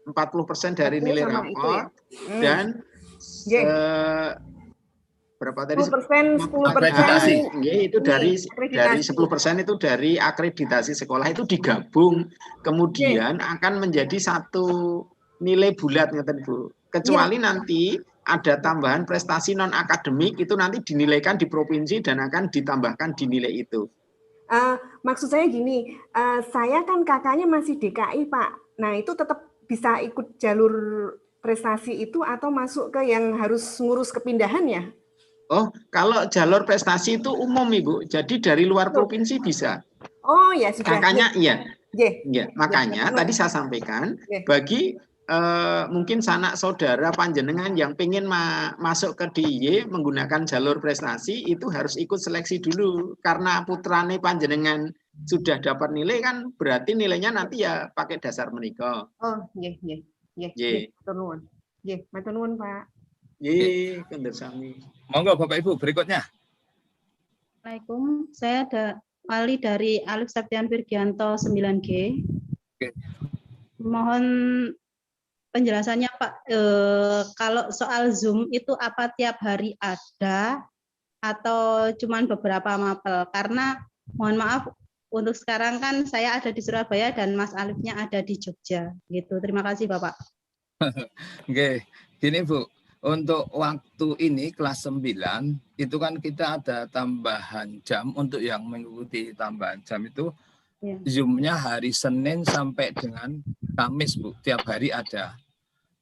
40% dari nilai rapor, dan berapa tadi? 10%, itu dari 10% itu dari akreditasi sekolah itu digabung, kemudian akan menjadi satu nilai bulat, Bu. Kecuali nanti ada tambahan prestasi non akademik itu nanti dinilaikan di provinsi dan akan ditambahkan di nilai itu. Maksud saya gini, saya kan kakaknya masih DKI Pak. Nah itu tetap bisa ikut jalur prestasi itu atau masuk ke yang harus ngurus kepindahan ya? Oh, kalau jalur prestasi itu umum Ibu, jadi dari luar provinsi bisa. Oh ya sudah. Kakaknya iya. Makanya tadi saya sampaikan bagi mungkin sanak saudara panjenengan yang pengen masuk ke DIY menggunakan jalur prestasi itu harus ikut seleksi dulu, karena putrane panjenengan sudah dapat nilai kan berarti nilainya nanti ya pakai dasar menika. Oh, nggih. Matur nuwun, Pak. Nggih, kondur sami. Monggo Bapak Ibu berikutnya. Assalamualaikum, saya ada Wali dari Alif Septian Virgianto 9G. Mohon penjelasannya Pak, kalau soal Zoom itu apa tiap hari ada atau cuman beberapa mapel? Karena mohon maaf untuk sekarang kan saya ada di Surabaya dan Mas Alifnya ada di Jogja gitu. Terima kasih Bapak. Oke, gini Bu, untuk waktu ini kelas 9 itu kan kita ada tambahan jam untuk yang mengikuti tambahan jam itu. Zoom-nya hari Senin sampai dengan Kamis Bu, tiap hari ada.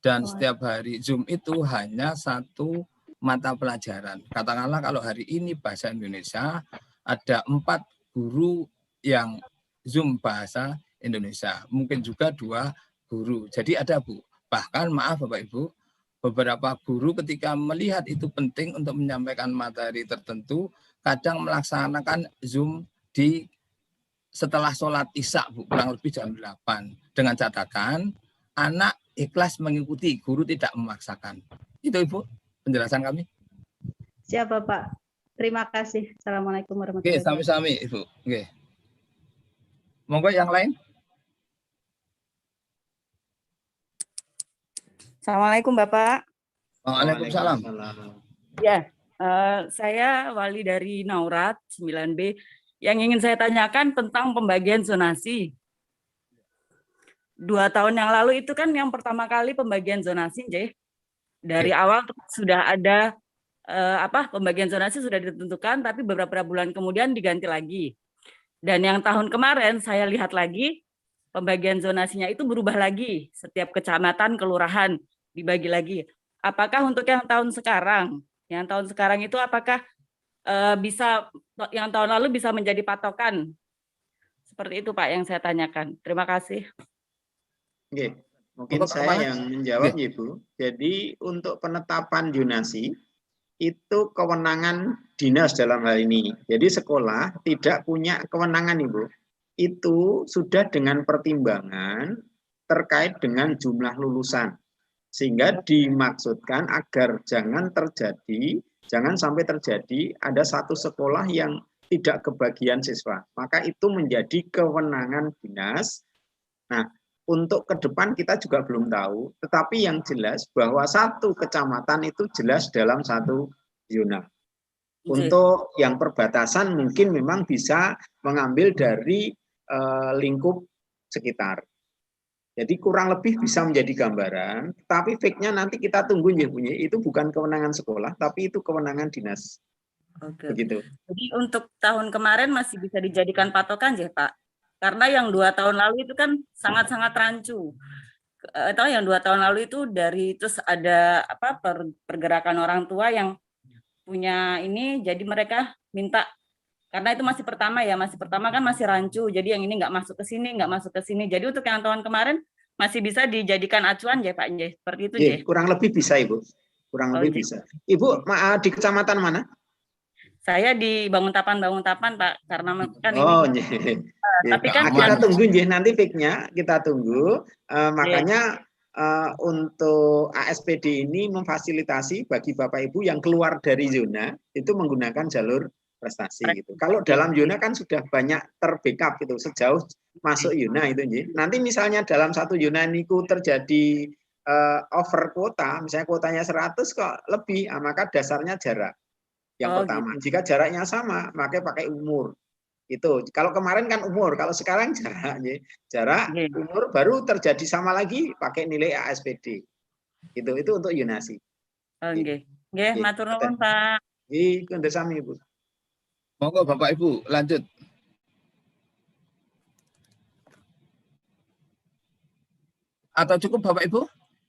Dan setiap hari Zoom itu hanya satu mata pelajaran. Katakanlah kalau hari ini bahasa Indonesia, ada 4 guru yang Zoom bahasa Indonesia. Mungkin juga 2 guru. Jadi ada Bu. Bahkan maaf Bapak Ibu, beberapa guru ketika melihat itu penting untuk menyampaikan materi tertentu, kadang melaksanakan Zoom setelah sholat Isya Bu, kurang lebih jam 8. Dengan catatan, anak ikhlas mengikuti, guru tidak memaksakan. Itu Ibu penjelasan kami. Siap Bapak. Terima kasih. Assalamualaikum warahmatullahi wabarakatuh. Oke, sami-sami Ibu. Oke. Monggo yang lain. Assalamualaikum Bapak. Waalaikumsalam. Ya, saya Wali dari Naurat 9B. Yang ingin saya tanyakan tentang pembagian zonasi. 2 tahun yang lalu itu kan yang pertama kali pembagian zonasi, dari awal sudah ada pembagian zonasi sudah ditentukan, tapi beberapa bulan kemudian diganti lagi. Dan yang tahun kemarin saya lihat lagi pembagian zonasinya itu berubah lagi, setiap kecamatan, kelurahan dibagi lagi. Apakah untuk yang tahun sekarang? Yang tahun sekarang itu apakah bisa yang tahun lalu bisa menjadi patokan? Seperti itu Pak yang saya tanyakan. Terima kasih. Oke, mungkin saya yang menjawab Ibu. Jadi untuk penetapan zonasi itu kewenangan dinas dalam hal ini. Jadi sekolah tidak punya kewenangan Ibu. Itu sudah dengan pertimbangan terkait dengan jumlah lulusan. Sehingga dimaksudkan agar jangan sampai terjadi ada satu sekolah yang tidak kebagian siswa. Maka itu menjadi kewenangan dinas. Nah, untuk ke depan kita juga belum tahu, tetapi yang jelas bahwa satu kecamatan itu jelas dalam satu zona. Untuk yang perbatasan mungkin memang bisa mengambil dari lingkup sekitar. Jadi kurang lebih bisa menjadi gambaran, tapi fake-nya nanti kita tunggu itu bukan kewenangan sekolah, tapi itu kewenangan dinas. Oke. Begitu. Jadi untuk tahun kemarin masih bisa dijadikan patokan Pak? Karena yang 2 tahun lalu itu kan sangat-sangat rancu. Atau yang 2 tahun lalu itu terus ada pergerakan orang tua yang punya ini, jadi mereka minta, karena itu masih pertama kan masih rancu, jadi yang ini nggak masuk ke sini. Jadi untuk yang tahun kemarin masih bisa dijadikan acuan ya Pak Nje, seperti itu Nje. Kurang lebih bisa Ibu, bisa. Ibu di kecamatan mana? Saya di Banguntapan Pak, karena kan ini. Tapi kan kita tunggu nanti fix-nya kita tunggu. Makanya untuk ASPD ini memfasilitasi bagi Bapak Ibu yang keluar dari zona itu menggunakan jalur prestasi gitu. Kalau dalam zona kan sudah banyak terbackup gitu sejauh masuk zona itu. Nanti misalnya dalam satu zona niku terjadi over kuota, misalnya kuotanya 100 kok lebih, maka dasarnya jarak. Yang pertama, jika jaraknya sama, maka pakai umur. Itu. Kalau kemarin kan umur, kalau sekarang jarak umur baru terjadi sama lagi pakai nilai ASPD. Itu untuk yunasi. Oke. Nggih, matur nuwun Pak. Nggih, kondesami Ibu. Monggo Bapak Ibu, lanjut. Atau cukup Bapak Ibu?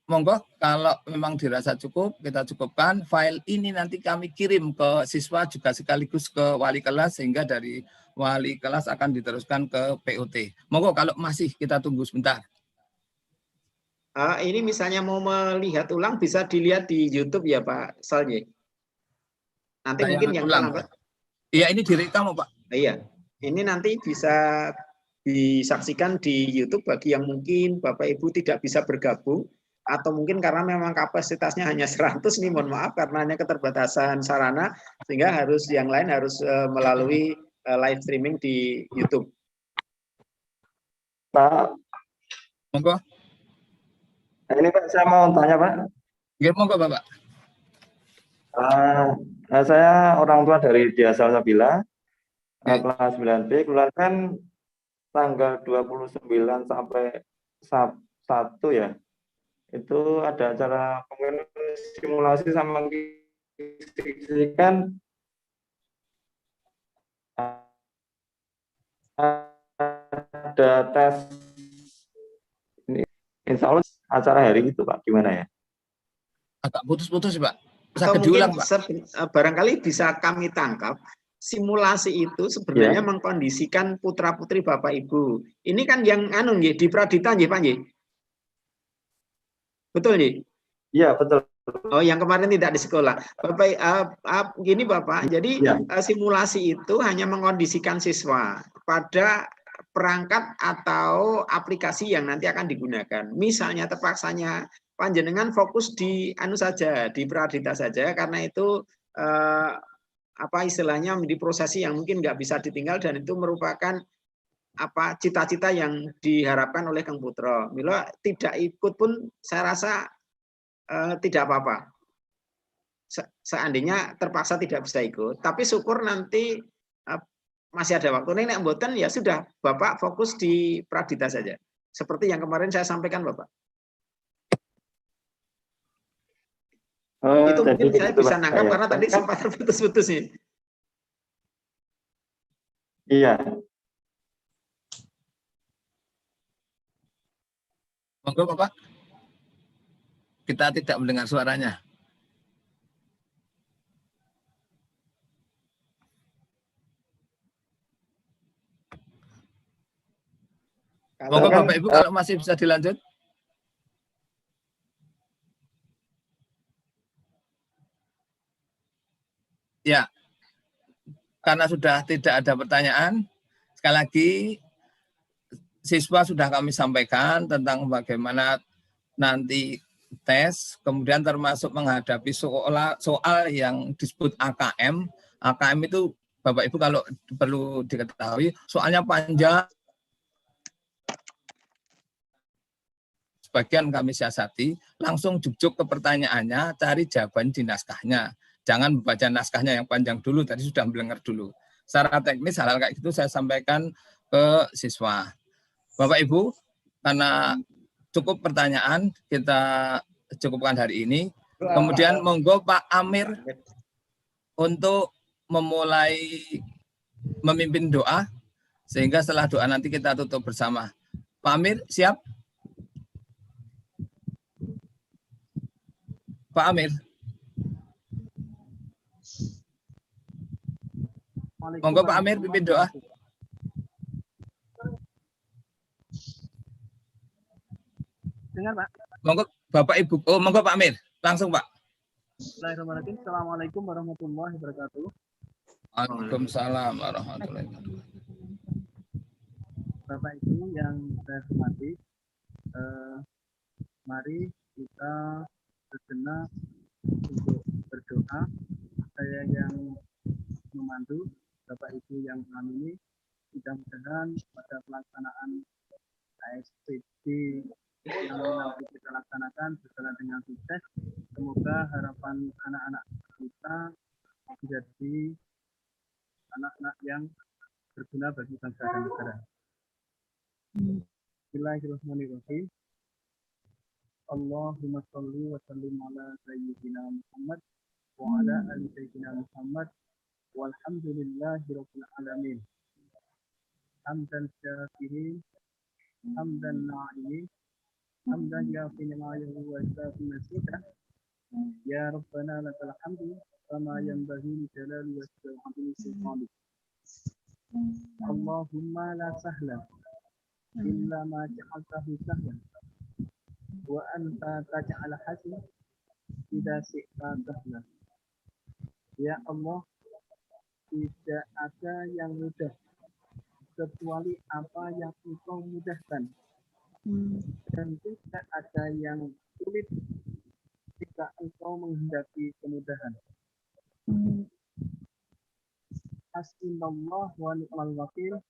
Monggo, kalau memang dirasa cukup, kita cukupkan. File ini nanti kami kirim ke siswa juga sekaligus ke wali kelas, sehingga dari wali kelas akan diteruskan ke POT. Monggo, kalau masih kita tunggu sebentar. Ini misalnya mau melihat ulang, bisa dilihat di YouTube ya Pak Salje. Nanti mungkin yang terlambat. Iya, ini direkam Pak. Iya, ini nanti bisa disaksikan di YouTube bagi yang mungkin Bapak Ibu tidak bisa bergabung, atau mungkin karena memang kapasitasnya hanya 100 nih, mohon maaf karena hanya keterbatasan sarana, sehingga yang lain harus melalui live streaming di YouTube. Pak, monggo. Ini Pak, saya mau tanya Pak. Ya, monggo Bapak. Saya orang tua dari Diasal Sabila, kelas 9B, keluarkan tanggal 29 sampai 1 ya. Itu ada acara simulasi sama kan ada tes ini, insya Allah acara hari itu Pak, gimana ya? Agak putus-putus Pak. Atau mungkin barangkali bisa kami tangkap, simulasi itu sebenarnya mengkondisikan putra-putri Bapak Ibu. Ini kan yang di Pradita Pak Nggih? Betul nih? Iya, betul. Oh, yang kemarin tidak di sekolah. Bapak, gini Bapak, jadi simulasi itu hanya mengkondisikan siswa pada perangkat atau aplikasi yang nanti akan digunakan. Misalnya terpaksanya panjenengan fokus di di Pradita saja, karena itu istilahnya di prosesi yang mungkin nggak bisa ditinggal, dan itu merupakan cita-cita yang diharapkan oleh Kang Putra. Mila tidak ikut pun saya rasa tidak apa-apa. Seandainya terpaksa tidak bisa ikut, tapi syukur nanti masih ada waktu. Nek mboten ya sudah, Bapak fokus di Pradita saja. Seperti yang kemarin saya sampaikan Bapak. Itu mungkin saya bisa nangkap karena tadi sempat terputus-putus nih. Iya. Monggo Bapak. Kita tidak mendengar suaranya. Monggo Bapak Ibu, kalau masih bisa dilanjut. Ya, karena sudah tidak ada pertanyaan, sekali lagi siswa sudah kami sampaikan tentang bagaimana nanti tes, kemudian termasuk menghadapi soal yang disebut AKM. AKM itu Bapak Ibu kalau perlu diketahui, soalnya panjang. Sebagian kami siasati, langsung jujuk ke pertanyaannya, cari jawaban di naskahnya. Jangan membaca naskahnya yang panjang dulu, tadi sudah mendengar dulu. Secara teknis hal-hal kayak gitu saya sampaikan ke siswa. Bapak Ibu, karena cukup pertanyaan, kita cukupkan hari ini. Kemudian monggo Pak Amir untuk memulai memimpin doa. Sehingga setelah doa nanti kita tutup bersama. Pak Amir, siap? Pak Amir. Monggo Pak Amir pimpin doa. Dengar Pak. Monggo Bapak Ibu. Oh, monggo Pak Amir. Langsung Pak. Bismillahirrahmanirrahim. Assalamualaikum warahmatullahi wabarakatuh. Waalaikumsalam warahmatullahi wabarakatuh. Bapak Ibu yang saya hormati, mari kita sejenak untuk berdoa. Saya yang memandu, Bapak Ibu yang mengamini, mudah-mudahan pada pelaksanaan ASPD yang nanti kita laksanakan berjalan dengan sukses. Semoga harapan anak-anak kita menjadi anak-anak yang berguna bagi bangsa dan negara. Bismillahirrahmanirrahim. Allahumma sholli wa sallim ala sayyidina Muhammad wa ala ali sayyidina Muhammad walhamdulillahi rabbil alamin. Hamdan syakirin, hamdan na'imin, hamdan yafi ni'mayahu wa isafi nasidah. Ya Rabbana lakal hamdu kama yanbaghi li jalali wa sultani. Allahumma la sahla illa ma ja'altahu sahlan wa anta taj'al hasan idza syi'ta sahlan. Ya Allah, tidak ada yang mudah kecuali apa yang Engkau mudahkan, dan tidak ada yang sulit jika Engkau menghendaki kemudahan. Hasbunallah wa ni'mal wakil,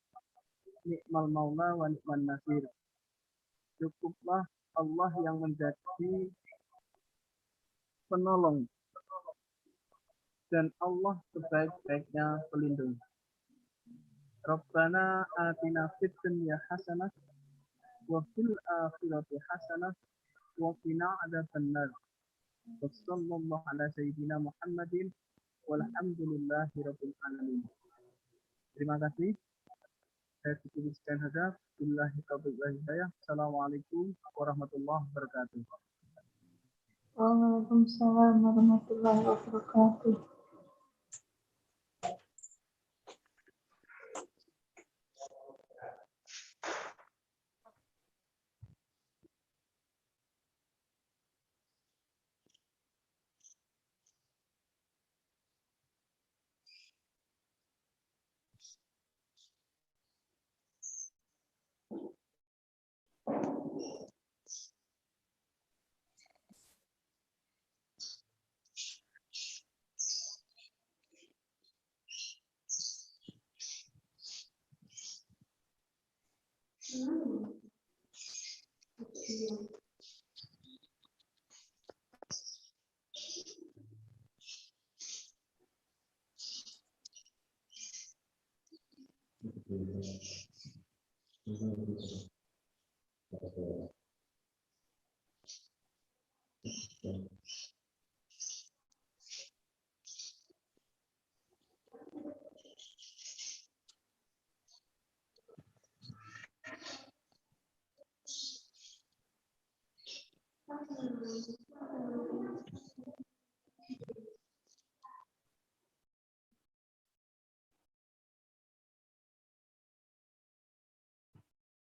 ni'mal maula wa ni'mal nasir. Cukuplah Allah yang menjadi penolong, dan Allah sebaik-baiknya pelindung. Rabbana atina fid dunya hasanah wa fil akhirati hasanah wa qina adzabannar. Wassallallahu ala sayyidina Muhammadin walhamdulillahi rabbil alamin. Terima kasih. Saya tutup sekian saja. Billahi taufiq wal hidayah. Assalamualaikum warahmatullahi wabarakatuh. Waalaikumsalam warahmatullahi wabarakatuh. Thank you.